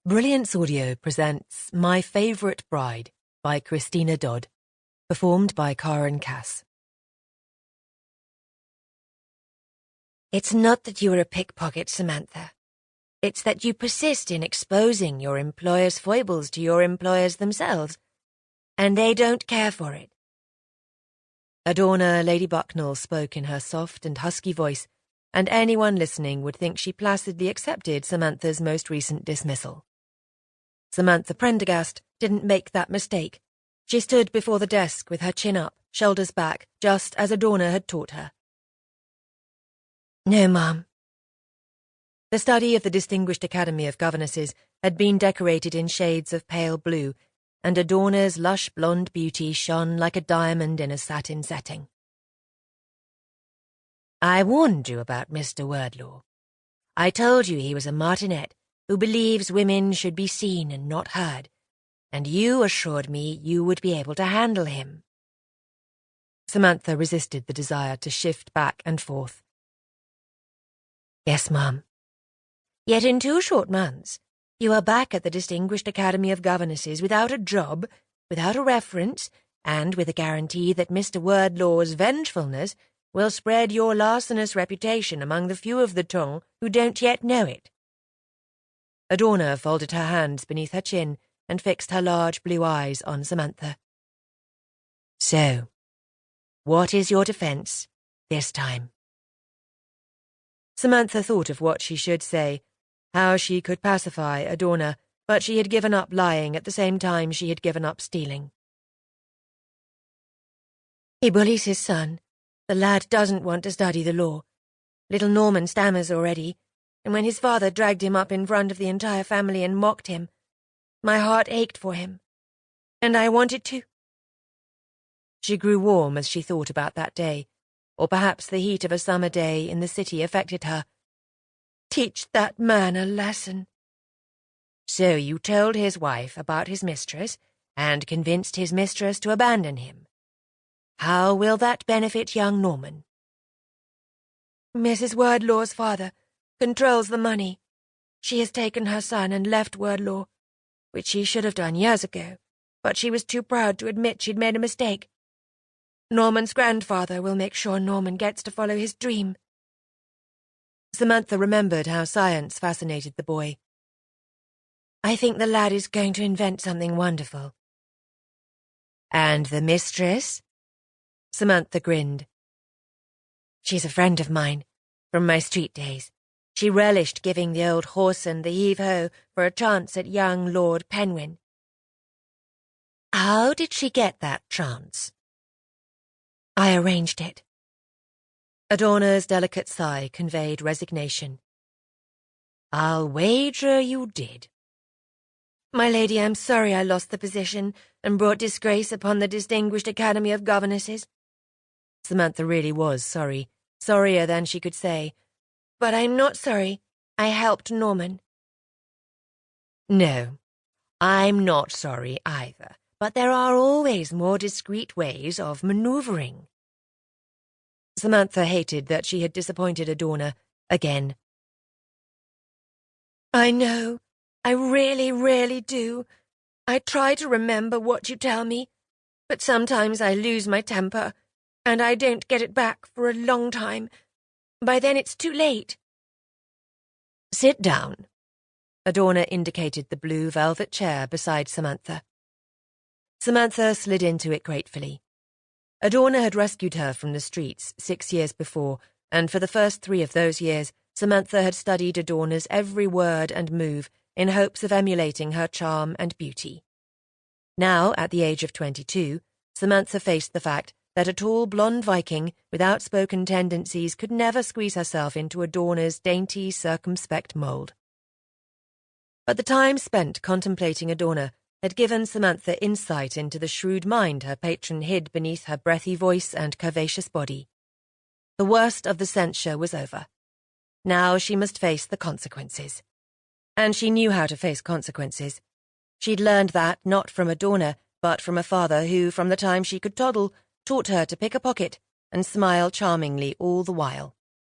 Brilliance Audio presents My Favourite Bride by Christina Dodd, performed by Karen Cass. It's not that you are a pickpocket, Samantha. It's that you persist in exposing your employer's foibles to your employers themselves, and they don't care for it. Adorner Lady Bucknell spoke in her soft and husky voice, and anyone listening would think she placidly accepted Samantha's most recent dismissal. Samantha Prendregast didn't make that mistake. She stood before the desk with her chin up, shoulders back, just as Adorner had taught her. No, Ma'am. The study of the Distinguished Academy of Governesses had been decorated in shades of pale blue, and Adorner's lush blonde beauty shone like a diamond in a satin setting. I warned you about Mr. Wordlaw. I told you he was a martinet who believes women should be seen and not heard, and you assured me you would be able to handle him. Samantha resisted the desire to shift back and forth. Yes, Ma'am. Yet in 2 short months, you are back at the Distinguished Academy of Governesses without a job, without a reference, and with a guarantee that Mr. Wordlaw's vengefulness will spread your larcenous reputation among the few of the tongue who don't yet know it. Adorner folded her hands beneath her chin and fixed her large blue eyes on Samantha. So, what is your defence this time? Samantha thought of what she should say, how she could pacify Adorner, but she had given up lying at the same time she had given up stealing. He bullies his son. The lad doesn't want to study the law. Little Norman stammers already, and when his father dragged him up in front of the entire family and mocked him, my heart ached for him, and I wanted to. She grew warm as she thought about that day, or perhaps the heat of a summer day in the city affected her. Teach that man a lesson. So you told his wife about his mistress, and convinced his mistress to abandon him. How will that benefit young Norman? Mrs. Wordlaw's father controls the money. She has taken her son and left Wordlaw, which she should have done years ago, but she was too proud to admit she'd made a mistake. Norman's grandfather will make sure Norman gets to follow his dream. Samantha remembered how science fascinated the boy. I think the lad is going to invent something wonderful. And the mistress? Samantha grinned. She's a friend of mine, from my street days. She relished giving the old horse and the heave-ho for a chance at young Lord Penwyn. How did she get that chance? I arranged it. Adorner's delicate sigh conveyed resignation. I'll wager you did. My lady, I'm sorry I lost the position and brought disgrace upon the Distinguished Academy of Governesses. Samantha really was sorry, sorrier than she could say. But I'm not sorry I helped Norman. No, I'm not sorry either, but there are always more discreet ways of manoeuvring. Samantha hated that she had disappointed Adorner again. I know, I really, really do. I try to remember what you tell me, but sometimes I lose my temper, and I don't get it back for a long time. By then it's too late. Sit down. Adorner indicated the blue velvet chair beside Samantha. Samantha slid into it gratefully. Adorner had rescued her from the streets 6 years before, and for the first 3 of those years, Samantha had studied Adorner's every word and move in hopes of emulating her charm and beauty. Now, at the age of 22, Samantha faced the fact that a tall blonde Viking with outspoken tendencies could never squeeze herself into Adorner's dainty, circumspect mould. But the time spent contemplating Adorner had given Samantha insight into the shrewd mind her patron hid beneath her breathy voice and curvaceous body. The worst of the censure was over. Now she must face the consequences. And she knew how to face consequences. She'd learned that not from Adorner, but from a father who, from the time she could toddle, taught her to pick a pocket and smile charmingly all the while.